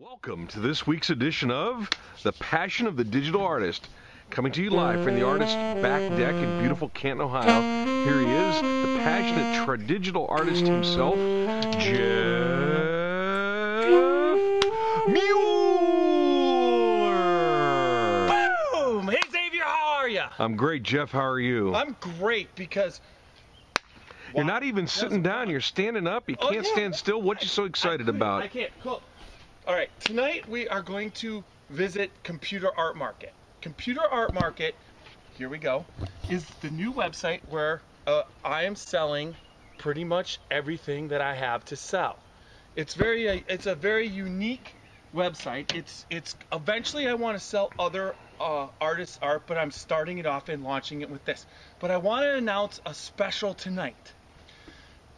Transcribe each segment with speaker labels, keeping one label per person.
Speaker 1: Welcome to this week's edition of The Passion of the Digital Artist. Coming to you live from the artist's back deck in beautiful Canton, Ohio. Here he is, the passionate tradigital artist himself, Jeff Mueller.
Speaker 2: Boom! Hey Xavier, how are you?
Speaker 1: I'm great, Jeff. How are you?
Speaker 2: I'm great because...
Speaker 1: You're not even sitting down. You're standing up. You can't stand still. What you so excited about?
Speaker 2: I can't. Cool. All right. Tonight we are going to visit Computer Art Market. Computer Art Market, here we go, is the new website where I am selling pretty much everything that I have to sell. It's a very unique website. It's eventually I want to sell other artists' art, but I'm starting it off and launching it with this. But I want to announce a special tonight.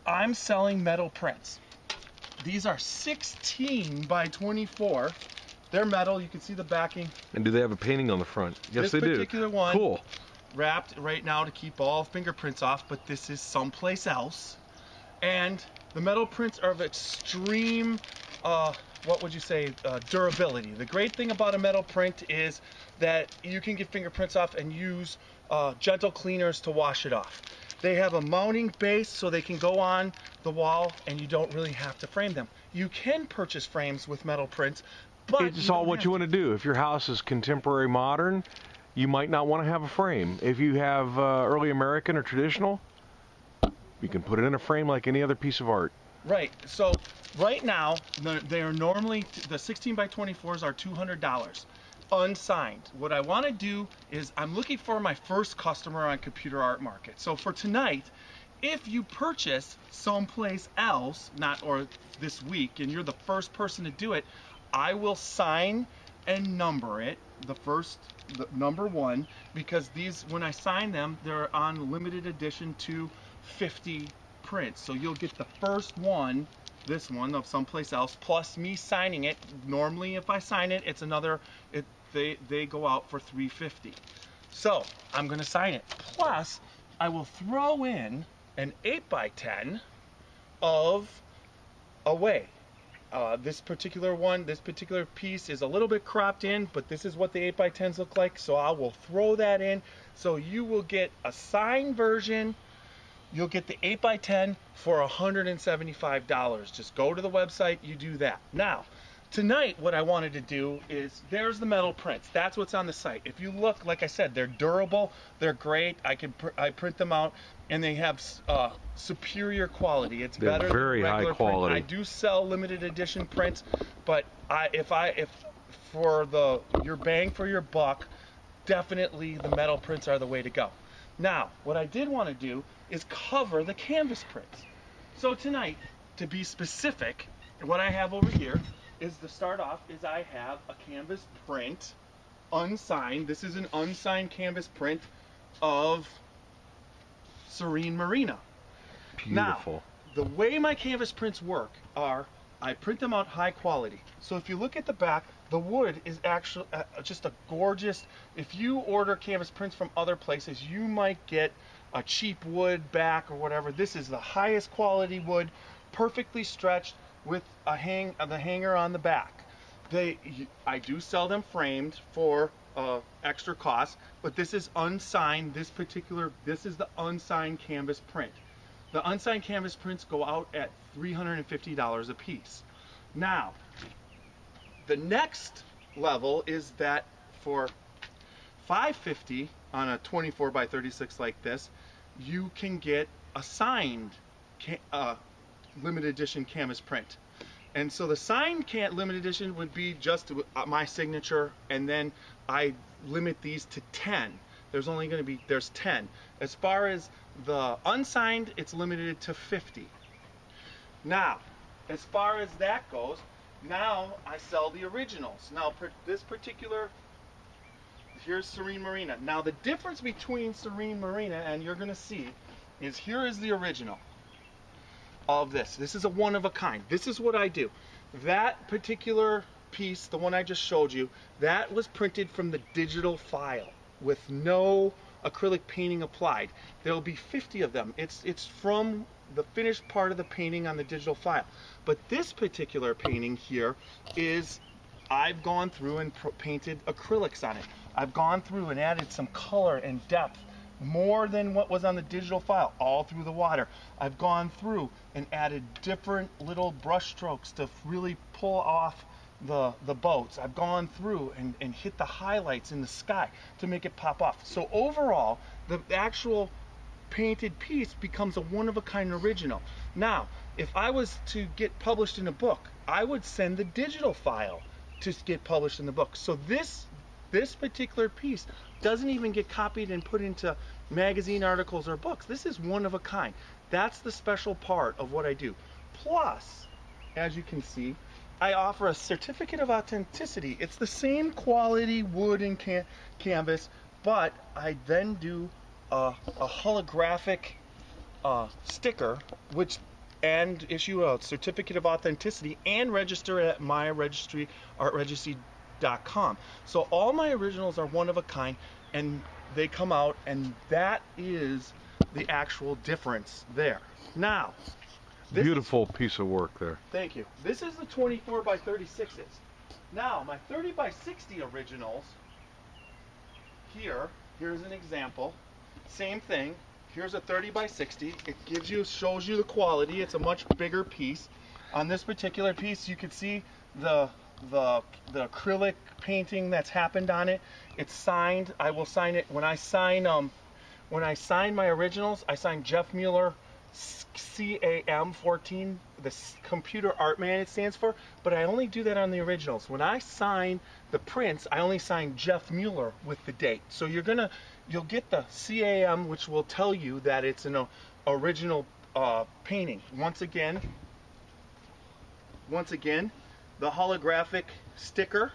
Speaker 2: I'm selling metal prints. These are 16 by 24. They're metal. You can see the backing.
Speaker 1: And do they have a painting on the front? Yes, they do.
Speaker 2: This particular one,
Speaker 1: cool.
Speaker 2: Wrapped right now to keep all fingerprints off, but this is someplace else. And the metal prints are of extreme, what would you say, durability. The great thing about a metal print is that you can get fingerprints off and use gentle cleaners to wash it off. They have a mounting base so they can go on the wall and you don't really have to frame them. You can purchase frames with metal prints, but
Speaker 1: it's all what you want to do. If your house is contemporary modern, you might not want to have a frame. If you have early American or traditional, you can put it in a frame like any other piece of art.
Speaker 2: Right. So right now, they are normally, the 16 by 24s are $200. Unsigned. What I want to do is I'm looking for my first customer on Computer Art Market. So for tonight, if you purchase someplace else, or this week, and you're the first person to do it, I will sign and number it, the number one, because these, when I sign them, they're on limited edition to 50 prints. So you'll get the first one, this one of someplace else, plus me signing it. Normally if I sign it, it's another, they go out for $350. So I'm gonna sign it. Plus I will throw in an 8x10 of Away. This particular piece is a little bit cropped in, but this is what the 8x10s look like, so I will throw that in. So you will get a signed version. You'll get the 8x10 for $175. Just go to the website, you do that. Now, tonight what I wanted to do is, there's the metal prints. That's what's on the site. If you look, like I said, they're durable, they're great. I print them out, and they have superior quality. It's better than
Speaker 1: very high quality.
Speaker 2: Print. I do sell limited edition prints, but if for your bang for your buck, definitely the metal prints are the way to go. Now, what I did want to do is cover the canvas prints. So tonight, to be specific, what I have over here is, to start off, is I have a canvas print, unsigned. This is an unsigned canvas print of Serene Marina.
Speaker 1: Beautiful.
Speaker 2: Now, the way my canvas prints work are, I print them out high quality. So if you look at the back, the wood is actually just a gorgeous, if you order canvas prints from other places, you might get a cheap wood back or whatever. This is the highest quality wood, perfectly stretched, with the hanger on the back. I do sell them framed for extra cost, but this is unsigned. This is the unsigned canvas print. The unsigned canvas prints go out at $350 a piece. Now, the next level is that for $550 on a 24 by 36 like this, you can get a signed limited edition canvas print. And so the signed limited edition would be just my signature, and then I limit these to 10. There's 10. As far as the unsigned, it's limited to 50. Now, as far as that goes, now I sell the originals. Now, this particular, here's Serene Marina. Now, the difference between Serene Marina and you're gonna see is, here is the original of this. This is a one of a kind. This is what I do. That particular piece, the one I just showed you, that was printed from the digital file with no acrylic painting applied. There will be 50 of them. It's from the finished part of the painting on the digital file. But this particular painting here is I've gone through and painted acrylics on it. I've gone through and added some color and depth, more than what was on the digital file, all through the water. I've gone through and added different little brush strokes to really pull off the boats. I've gone through and hit the highlights in the sky to make it pop off. So overall, the actual painted piece becomes a one-of-a-kind original. Now, if I was to get published in a book, I would send the digital file to get published in the book. So this particular piece doesn't even get copied and put into magazine articles or books. This is one of a kind. That's the special part of what I do. Plus, as you can see, I offer a certificate of authenticity. It's the same quality wood and canvas, but I then do a holographic sticker, and issue a certificate of authenticity and register it at my registry, artregistry.com. So all my originals are one of a kind, and they come out, and that is the actual difference there. Now,
Speaker 1: beautiful piece of work there.
Speaker 2: Thank you. This is the 24 by 36s. Now, my 30 by 60 originals, here's an example. Same thing. Here's a 30 by 60. It shows you the quality. It's a much bigger piece. On this particular piece, you can see the acrylic painting that's happened on it. It's signed. I will sign it when I sign my originals. I sign Jeff Mueller CAM 14, the Computer Art Man it stands for, but I only do that on the originals. When I sign the prints, I only sign Jeff Mueller with the date. So you'll get the CAM, which will tell you that it's an original painting. Once again, the holographic sticker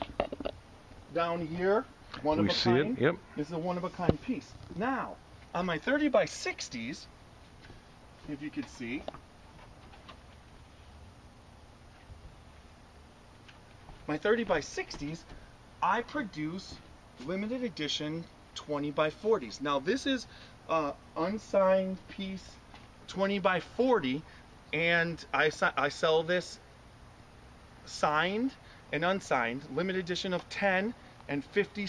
Speaker 2: down here, one of a kind.
Speaker 1: Yep.
Speaker 2: This is a one-of-a-kind piece. Now, on my 30 by 60s, if you could see, my 30 by 60s, I produce limited edition 20 by 40s. Now this is an unsigned piece, 20 by 40, and I sell this signed and unsigned, limited edition of 10 and 50,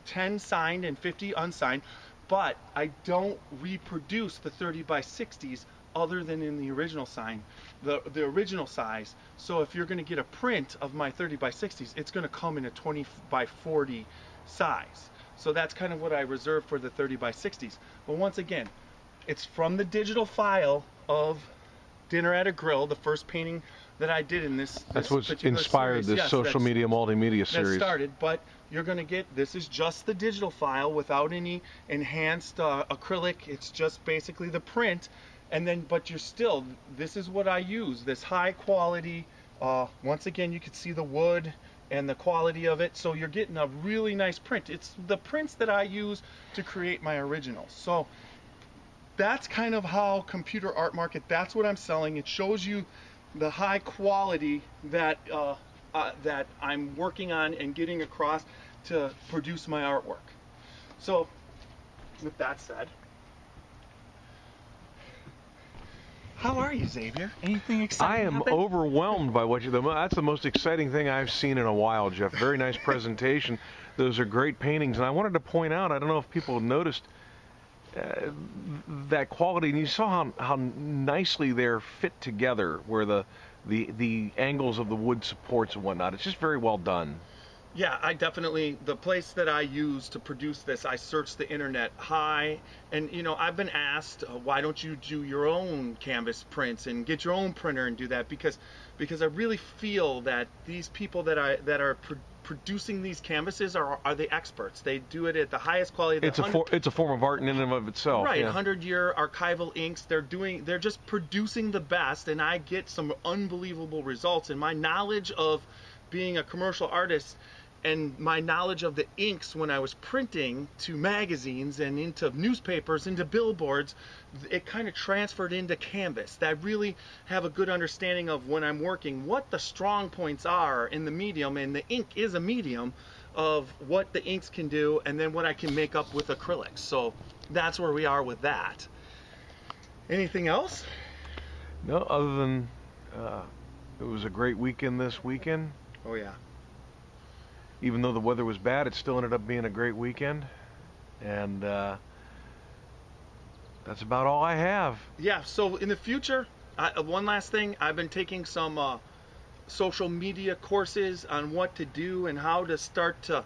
Speaker 2: 10 signed and 50 unsigned, but I don't reproduce the 30 by 60s other than in the original the original size. So if you're going to get a print of my 30 by 60s, it's going to come in a 20 by 40 size. So that's kind of what I reserve for the 30 by 60s. But once again, it's from the digital file of Dinner at a Grill, the first painting that I did in this.
Speaker 1: That's what's inspired
Speaker 2: series.
Speaker 1: this
Speaker 2: Yes,
Speaker 1: social media multimedia series.
Speaker 2: That started, but you're going to get, this is just the digital file without any enhanced acrylic. It's just basically the print. And then, but you're still, this is what I use, this high quality, once again, you can see the wood and the quality of it, so you're getting a really nice print. It's the prints that I use to create my originals. So that's kind of how Computer Art Market, that's what I'm selling. It shows you the high quality that that I'm working on and getting across to produce my artwork. So with that said, how are you, Xavier? Anything exciting?
Speaker 1: I am overwhelmed by what that's the most exciting thing I've seen in a while, Jeff. Very nice presentation. Those are great paintings, and I wanted to point out, I don't know if people noticed that quality, and you saw how nicely they're fit together, where the angles of the wood supports and whatnot. It's just very well done.
Speaker 2: Yeah, I definitely, the place that I use to produce this, I searched the internet high, and you know, I've been asked, why don't you do your own canvas prints and get your own printer and do that, because I really feel that these people that are producing these canvases are the experts. They do it at the highest quality.
Speaker 1: It's a form of art in and of itself.
Speaker 2: Right,
Speaker 1: yeah.
Speaker 2: 100-year archival inks. They're just producing the best, and I get some unbelievable results. And my knowledge of being a commercial artist and my knowledge of the inks when I was printing to magazines and into newspapers, into billboards, it kind of transferred into canvas. That I really have a good understanding of when I'm working, what the strong points are in the medium, and the ink is a medium of what the inks can do, and then what I can make up with acrylics. So that's where we are with that. Anything else?
Speaker 1: No, other than it was a great weekend this weekend.
Speaker 2: Oh yeah.
Speaker 1: even though the weather was bad, it still ended up being a great weekend. And that's about all I have.
Speaker 2: Yeah, so in the future, one last thing, I've been taking some social media courses on what to do and how to start to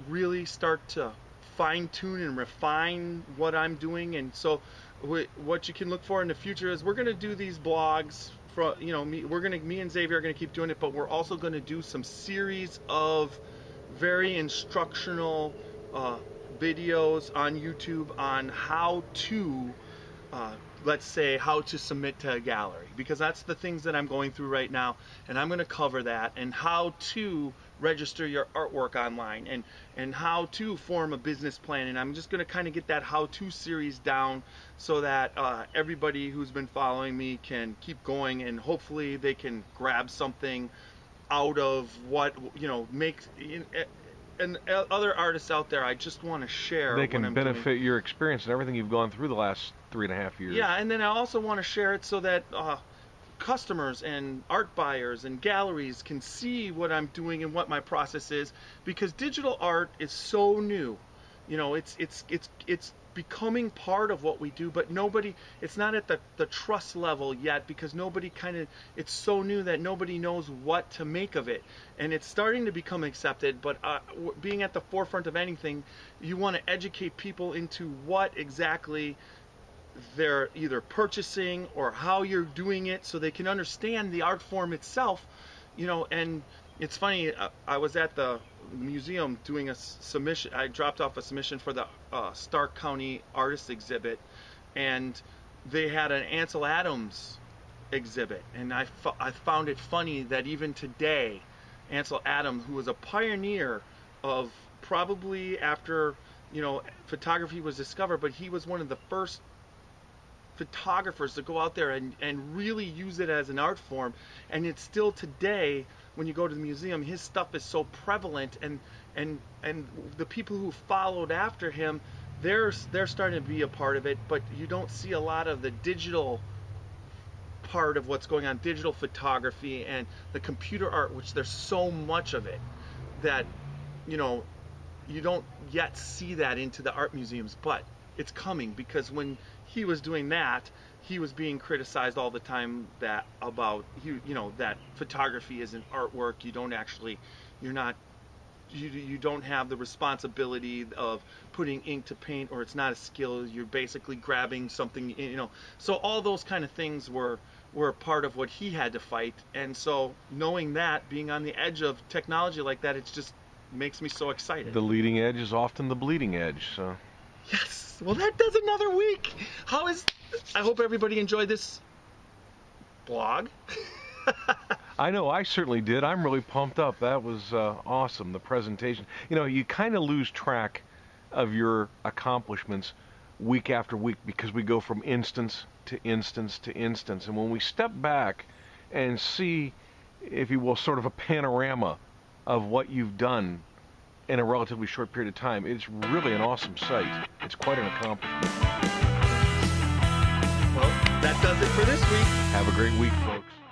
Speaker 2: really start to fine-tune and refine what I'm doing. And so what you can look for in the future is we're going to do these blogs for, you know, me and Xavier are going to keep doing it, but we're also going to do some series of very instructional videos on YouTube on how to let's say how to submit to a gallery, because that's the things that I'm going through right now, and I'm going to cover that, and how to register your artwork online, and how to form a business plan. And I'm just going to kind of get that how-to series down so that everybody who's been following me can keep going, and hopefully they can grab something out of what, you know, makes. And other artists out there, I just want to share.
Speaker 1: They can benefit your experience and everything you've gone through the last 3.5 years.
Speaker 2: Yeah, and then I also want to share it so that customers and art buyers and galleries can see what I'm doing and what my process is, because digital art is so new. You know, it's becoming part of what we do, but it's not at the trust level yet, because it's so new that nobody knows what to make of it. And it's starting to become accepted, but being at the forefront of anything, you want to educate people into what exactly they're either purchasing or how you're doing it, so they can understand the art form itself, you know. And it's funny, I was at the museum doing a submission. I dropped off a submission for the Stark County Artists exhibit, and they had an Ansel Adams exhibit, and I found it funny that even today, Ansel Adams, who was a pioneer of probably after, you know, photography was discovered, but he was one of the first photographers to go out there and really use it as an art form. And it's still today, when you go to the museum, his stuff is so prevalent, and the people who followed after him, they're starting to be a part of it, but you don't see a lot of the digital part of what's going on, digital photography and the computer art, which there's so much of it that, you know, you don't yet see that into the art museums, but it's coming, because when he was doing that, he was being criticized all the time that that photography isn't artwork. You don't have the responsibility of putting ink to paint, or it's not a skill. You're basically grabbing something, you know. So all those kind of things were part of what he had to fight. And so knowing that, being on the edge of technology like that, it just makes me so excited.
Speaker 1: The leading edge is often the bleeding edge, so.
Speaker 2: Yes. Well, that does another week. I hope everybody enjoyed this blog.
Speaker 1: I know I certainly did. I'm really pumped up. That was awesome, the presentation. You know, you kind of lose track of your accomplishments week after week, because we go from instance to instance to instance. And when we step back and see, if you will, sort of a panorama of what you've done in a relatively short period of time, it's really an awesome sight. It's quite an accomplishment.
Speaker 2: Well, that does it for this week.
Speaker 1: Have a great week, folks.